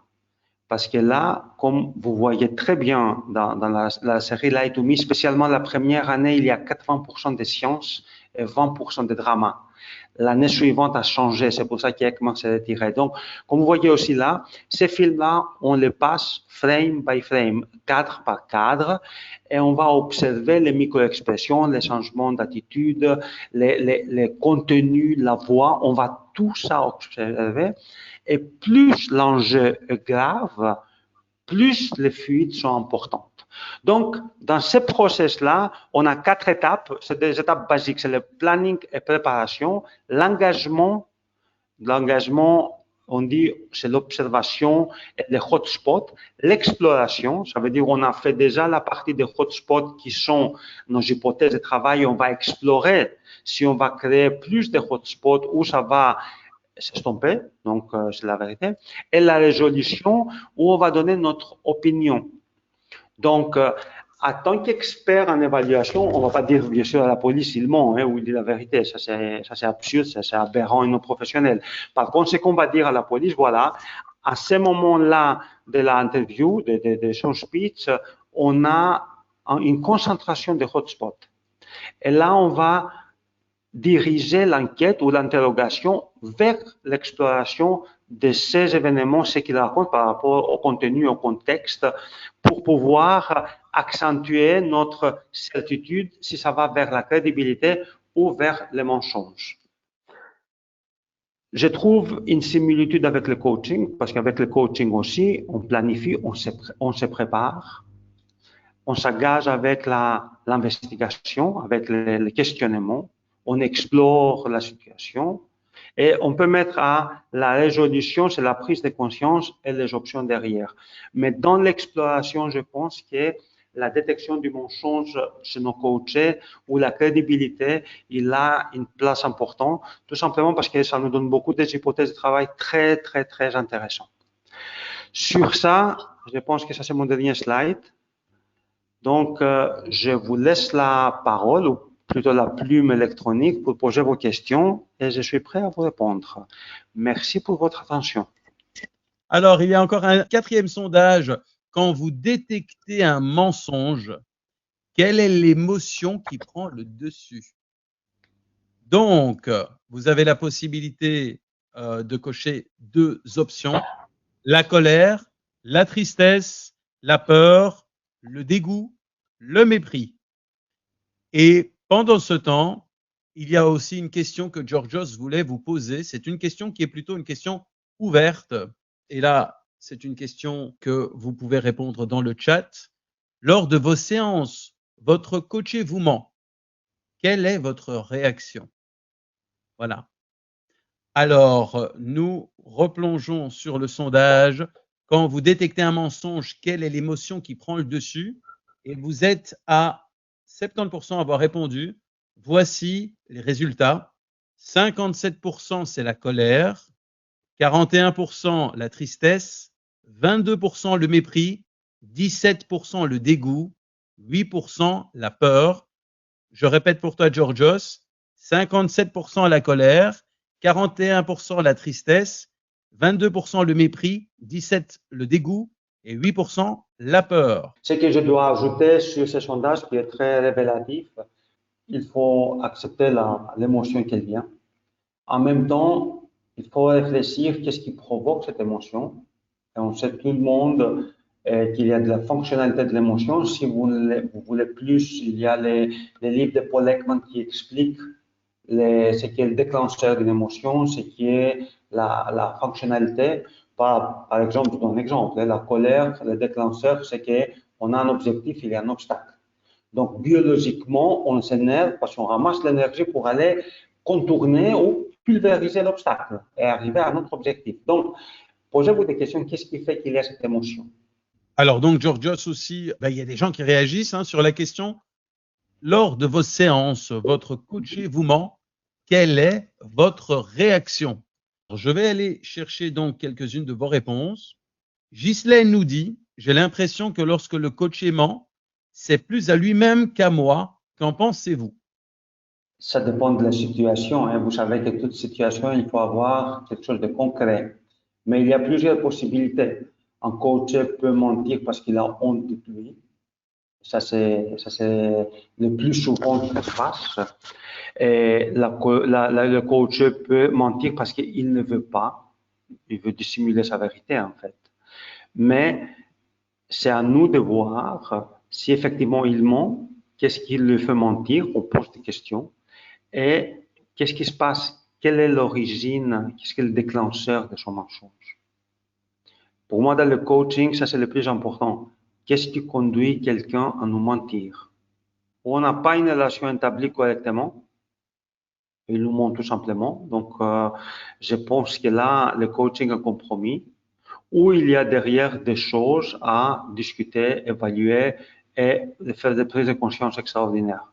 Speaker 2: parce que là, comme vous voyez très bien dans la série Lie to Me, spécialement la première année, il y a 80% de science et 20% de drama. L'année suivante a changé, c'est pour ça qu'Ekman s'est retiré. Donc, comme vous voyez aussi là, ces films-là, on les passe frame by frame, cadre par cadre, et on va observer les micro-expressions, les changements d'attitude, les contenus, la voix, on va tout ça observer. Et plus l'enjeu est grave, plus les fuites sont importantes. Donc, dans ce process-là, on a 4 étapes. C'est des étapes basiques. C'est le planning et préparation. L'engagement, on dit, c'est l'observation et les hotspots. L'exploration, ça veut dire on a fait déjà la partie des hotspots qui sont nos hypothèses de travail. On va explorer si on va créer plus de hotspots ou ça va s'estomper. Donc, c'est la vérité. Et la résolution où on va donner notre opinion. Donc, en tant qu'expert en évaluation, on ne va pas dire bien sûr à la police il ment ou il dit la vérité, ça c'est absurde, ça c'est aberrant et non professionnel. Par contre, ce qu'on va dire à la police, voilà, à ce moment-là de l'interview, de son speech, on a une concentration de hotspots. Et là, on va diriger l'enquête ou l'interrogation vers l'exploration de ces événements, ce qu'ils racontent par rapport au contenu, au contexte, pour pouvoir accentuer notre certitude si ça va vers la crédibilité ou vers le mensonge. Je trouve une similitude avec le coaching, parce qu'avec le coaching aussi, on planifie, on se prépare, on s'engage avec l'investigation, avec le questionnement, on explore la situation et on peut mettre à la résolution, c'est la prise de conscience et les options derrière. Mais dans l'exploration, je pense que la détection du mensonge chez nos coachés ou la crédibilité, il a une place importante, tout simplement parce que ça nous donne beaucoup des hypothèses de travail très, très, très intéressantes. Sur ça, je pense que ça c'est mon dernier slide. Donc, je vous laisse la parole, ou plutôt la plume électronique, pour poser vos questions et je suis prêt à vous répondre. Merci pour votre attention.
Speaker 1: Alors, il y a encore un 4e sondage. Quand vous détectez un mensonge, quelle est l'émotion qui prend le dessus? Donc, vous avez la possibilité de cocher 2 options, la colère, la tristesse, la peur, le dégoût, le mépris. Et pendant ce temps, il y a aussi une question que Georgios voulait vous poser. C'est une question qui est plutôt une question ouverte. Et là, c'est une question que vous pouvez répondre dans le chat. Lors de vos séances, votre coaché vous ment. Quelle est votre réaction? Voilà. Alors, nous replongeons sur le sondage. Quand vous détectez un mensonge, quelle est l'émotion qui prend le dessus? Et vous êtes à 70% à avoir répondu. Voici les résultats. 57% c'est la colère, 41% la tristesse, 22% le mépris, 17% le dégoût, 8% la peur. Je répète pour toi, Georgios, 57% la colère, 41% la tristesse, 22% le mépris, 17% le dégoût et 8% la peur.
Speaker 2: Ce que je dois ajouter sur ce sondage qui est très révélatif, il faut accepter l'émotion qu'elle vient. En même temps, il faut réfléchir qu'est-ce qui provoque cette émotion. Et on sait tout le monde qu'il y a de la fonctionnalité de l'émotion. Si vous voulez plus, il y a les livres de Paul Ekman qui expliquent ce qui est le déclencheur d'une émotion, ce qui est la fonctionnalité. Par exemple, je donne un exemple. La colère, le déclencheur, c'est qu'on a un objectif, il y a un obstacle. Donc, biologiquement, on s'énerve parce qu'on ramasse l'énergie pour aller contourner ou pulvériser l'obstacle et arriver à notre objectif. Donc, posez-vous des questions. Qu'est-ce qui fait qu'il y a cette émotion?
Speaker 1: Alors, donc, Georgios aussi, il y a des gens qui réagissent sur la question. Lors de vos séances, votre coaché vous ment. Quelle est votre réaction? Je vais aller chercher donc quelques-unes de vos réponses. Ghislaine nous dit, j'ai l'impression que lorsque le coaché ment, c'est plus à lui-même qu'à moi. Qu'en pensez-vous?
Speaker 2: Ça dépend de la situation. Vous savez que toute situation, il faut avoir quelque chose de concret. Mais il y a plusieurs possibilités. Un coach peut mentir parce qu'il a honte de lui. Ça, c'est le plus souvent qui se passe. Et le coach peut mentir parce qu'il ne veut pas. Il veut dissimuler sa vérité, en fait. Mais c'est à nous de voir si effectivement il ment, qu'est-ce qui le fait mentir, on pose des questions, et qu'est-ce qui se passe, quelle est l'origine, qu'est-ce qui est le déclencheur de son mensonge. Pour moi, dans le coaching, ça c'est le plus important. Qu'est-ce qui conduit quelqu'un à nous mentir? On n'a pas une relation établie correctement, il nous ment tout simplement. Donc, je pense que là, le coaching est un compromis où il y a derrière des choses à discuter, évaluer et faire des prises de conscience extraordinaires.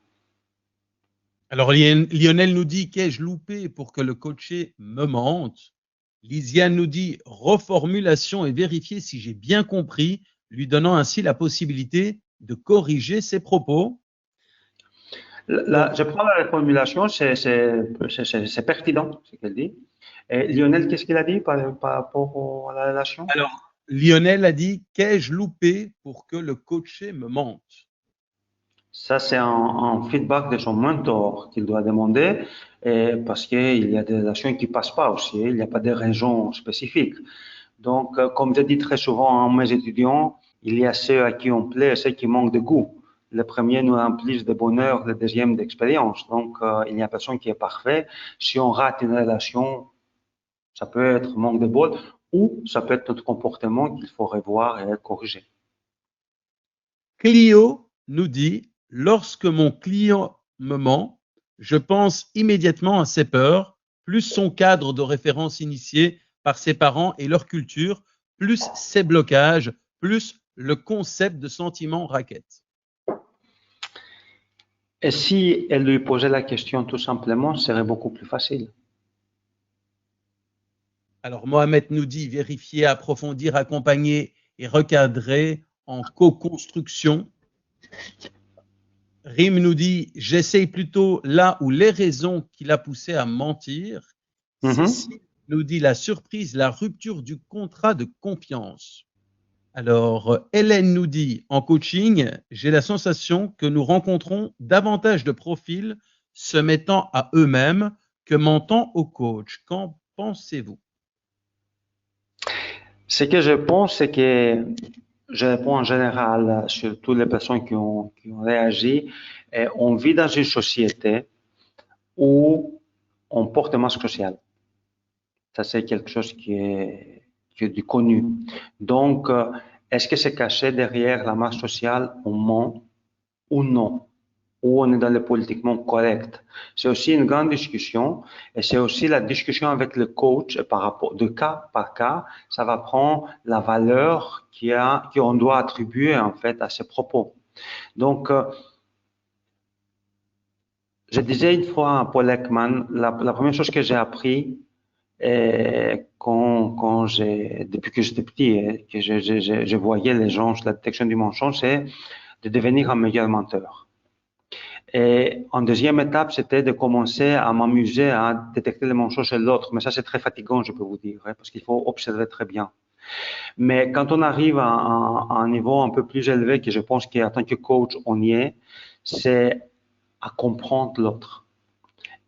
Speaker 1: Alors, Lionel nous dit, qu'ai-je loupé pour que le coaché me mente? Lisiane nous dit, reformulation et vérifier si j'ai bien compris, lui donnant ainsi la possibilité de corriger ses propos.
Speaker 2: Là, je prends la reformulation, c'est pertinent ce qu'elle dit. Et Lionel, qu'est-ce qu'il a dit par rapport à la relation?
Speaker 1: Alors, Lionel a dit, qu'ai-je loupé pour que le coaché me mente?
Speaker 2: Ça, c'est un feedback de son mentor qu'il doit demander parce qu'il y a des relations qui ne passent pas aussi. Il n'y a pas de raisons spécifiques. Donc, comme je dis très souvent à mes étudiants, il y a ceux à qui on plaît et ceux qui manquent de goût. Le premier nous remplissent de bonheur, le deuxième d'expérience. Donc, il n'y a personne qui est parfait. Si on rate une relation, ça peut être manque de bol ou ça peut être notre comportement qu'il faut revoir et corriger.
Speaker 1: Clio nous dit, lorsque mon client me ment, je pense immédiatement à ses peurs, plus son cadre de référence initié par ses parents et leur culture, plus ses blocages, plus le concept de sentiment raquette.
Speaker 2: Et si elle lui posait la question tout simplement, ce serait beaucoup plus facile.
Speaker 1: Alors Mohamed nous dit, vérifier, approfondir, accompagner et recadrer en co-construction. Rim nous dit, j'essaye plutôt là où les raisons qui l'a poussé à mentir. Cécile nous dit, la surprise, la rupture du contrat de confiance. Alors, Hélène nous dit, en coaching, j'ai la sensation que nous rencontrons davantage de profils se mettant à eux-mêmes que mentant au coach. Qu'en pensez-vous?
Speaker 2: Ce que je pense, c'est que je réponds en général sur toutes les personnes qui ont réagi. Et on vit dans une société où on porte un masque social. Ça, c'est quelque chose qui est du connu. Donc, est-ce que c'est caché derrière la masse sociale, on ment ou non? Ou on est dans le politiquement correct? C'est aussi une grande discussion et c'est aussi la discussion avec le coach par rapport de cas par cas. Ça va prendre la valeur qu'on doit attribuer en fait à ces propos. Donc, je disais une fois à Paul Ekman, la première chose que j'ai appris depuis que j'étais petit, que je voyais les gens sur la détection du mensonge, c'est de devenir un meilleur menteur. Et en deuxième étape, c'était de commencer à m'amuser à détecter les mensonges chez l'autre. Mais ça, c'est très fatigant, je peux vous dire, parce qu'il faut observer très bien. Mais quand on arrive à un niveau un peu plus élevé, que je pense qu'en tant que coach, on y est, c'est à comprendre l'autre.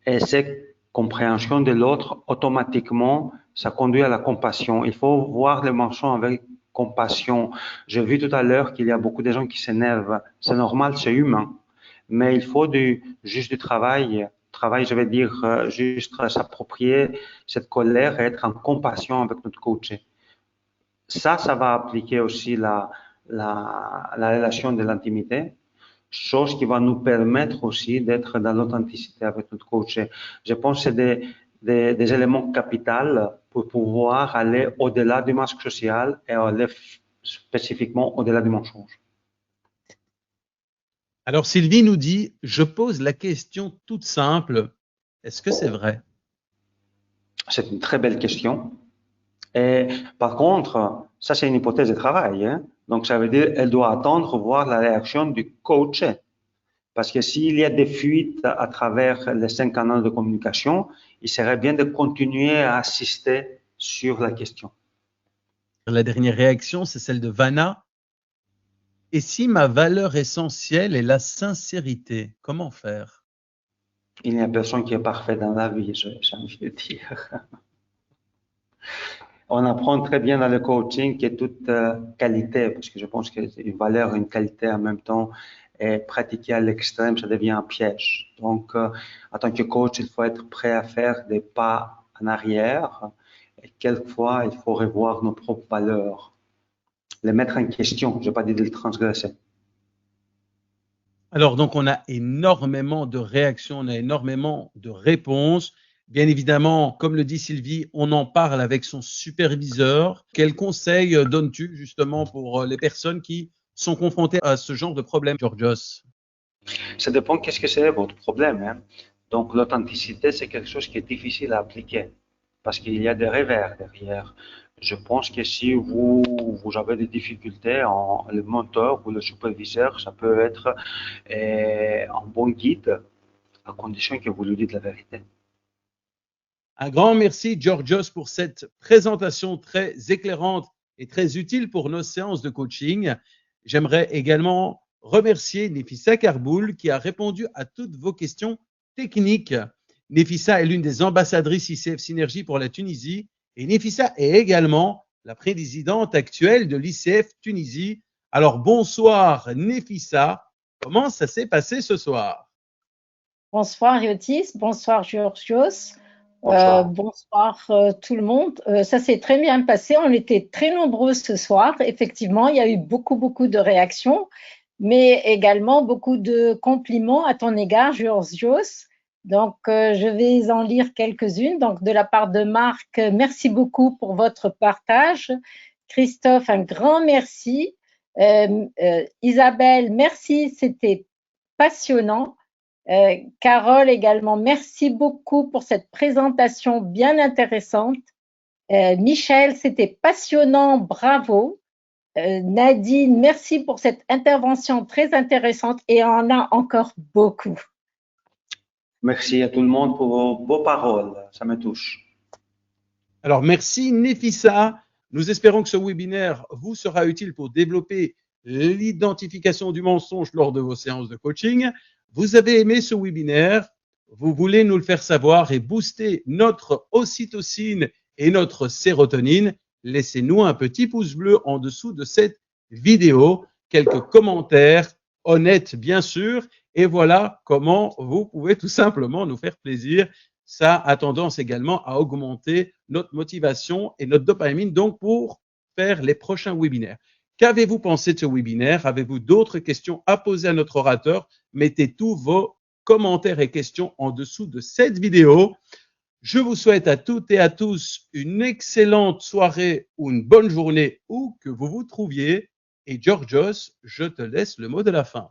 Speaker 2: Et cette compréhension de l'autre, automatiquement, ça conduit à la compassion. Il faut voir le mensonge avec compassion. J'ai vu tout à l'heure qu'il y a beaucoup de gens qui s'énervent. C'est normal, c'est humain. Mais il faut juste du travail, je vais dire, juste s'approprier cette colère et être en compassion avec notre coach. Ça va appliquer aussi la relation de l'intimité, chose qui va nous permettre aussi d'être dans l'authenticité avec notre coach. Je pense que c'est des éléments capitaux pour pouvoir aller au-delà du masque social et aller spécifiquement au-delà du mensonge.
Speaker 1: Alors Sylvie nous dit, je pose la question toute simple, est-ce que c'est vrai?
Speaker 2: C'est une très belle question. Et par contre, ça c'est une hypothèse de travail. Hein? Donc ça veut dire qu'elle doit attendre voir la réaction du coach. Parce que s'il y a des fuites à travers les 5 canaux de communication, il serait bien de continuer à assister sur la question.
Speaker 1: La dernière réaction, c'est celle de Vanna. Et si ma valeur essentielle est la sincérité, comment faire?
Speaker 2: Il n'y a personne qui est parfait dans la vie, j'ai envie de dire. On apprend très bien dans le coaching que toute qualité, parce que je pense qu'une valeur, une qualité en même temps, est pratiquée à l'extrême, ça devient un piège. Donc, en tant que coach, il faut être prêt à faire des pas en arrière. Et quelquefois, il faut revoir nos propres valeurs, les mettre en question. Je n'ai pas dit de les transgresser.
Speaker 1: Alors donc on a énormément de réactions, on a énormément de réponses. Bien évidemment, comme le dit Sylvie, on en parle avec son superviseur. Quels conseils donnes-tu justement pour les personnes qui sont confrontées à ce genre de problème, Georgios?
Speaker 2: Ça dépend qu'est-ce que c'est votre problème, hein. Donc, l'authenticité, c'est quelque chose qui est difficile à appliquer parce qu'il y a des revers derrière. Je pense que si vous avez des difficultés, le mentor ou le superviseur, ça peut être un bon guide à condition que vous lui dites la vérité.
Speaker 1: Un grand merci, Georgios, pour cette présentation très éclairante et très utile pour nos séances de coaching. J'aimerais également remercier Nefissa Karboul qui a répondu à toutes vos questions techniques. Nefissa est l'une des ambassadrices ICF Synergie pour la Tunisie et Nefissa est également la présidente actuelle de l'ICF Tunisie. Alors bonsoir Nefissa, comment ça s'est passé ce soir?
Speaker 3: Bonsoir Yotis, bonsoir Georgios,
Speaker 2: Bonsoir.
Speaker 3: bonsoir tout le monde. Ça s'est très bien passé, on était très nombreux ce soir. Effectivement, il y a eu beaucoup de réactions, mais également beaucoup de compliments à ton égard, Georgios. Donc, je vais en lire quelques-unes. Donc, de la part de Marc, merci beaucoup pour votre partage. Christophe, un grand merci. Isabelle, merci, c'était passionnant. Carole également, merci beaucoup pour cette présentation bien intéressante. Michel, c'était passionnant, bravo. Nadine, merci pour cette intervention très intéressante et on a encore beaucoup.
Speaker 2: Merci à tout le monde pour vos beaux paroles, ça me touche.
Speaker 1: Alors, merci Nefissa. Nous espérons que ce webinaire vous sera utile pour développer l'identification du mensonge lors de vos séances de coaching. Vous avez aimé ce webinaire, vous voulez nous le faire savoir et booster notre ocytocine et notre sérotonine. Laissez-nous un petit pouce bleu en dessous de cette vidéo, quelques commentaires honnêtes bien sûr, et voilà comment vous pouvez tout simplement nous faire plaisir. Ça a tendance également à augmenter notre motivation et notre dopamine, donc pour faire les prochains webinaires. Qu'avez-vous pensé de ce webinaire? Avez-vous d'autres questions à poser à notre orateur? Mettez tous vos commentaires et questions en dessous de cette vidéo. Je vous souhaite à toutes et à tous une excellente soirée ou une bonne journée où que vous vous trouviez. Et Georgios, je te laisse le mot de la fin.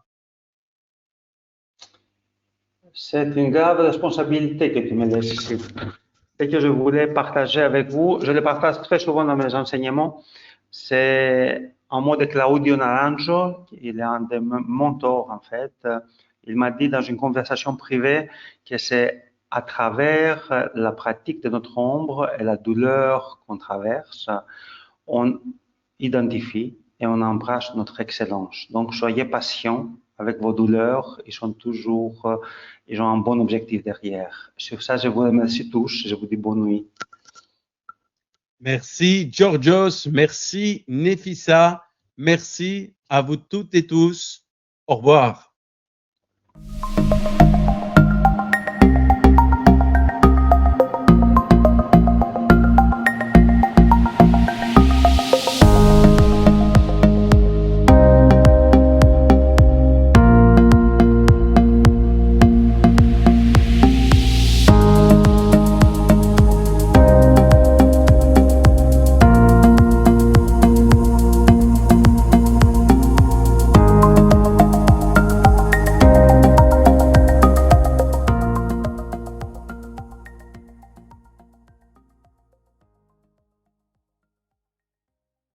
Speaker 2: C'est une grave responsabilité que tu me laisses ici. Ce que je voulais partager avec vous, je le partage très souvent dans mes enseignements, c'est un mot de Claudio Naranjo, il est un de mes mentors en fait. Il m'a dit dans une conversation privée que c'est à travers la pratique de notre ombre et la douleur qu'on traverse, on identifie et on embrasse notre excellence. Donc, soyez patients avec vos douleurs, ils ont un bon objectif derrière. Sur ça, je vous remercie tous, je vous dis bonne nuit.
Speaker 1: Merci Georgios, merci Nefissa, merci à vous toutes et tous. Au revoir.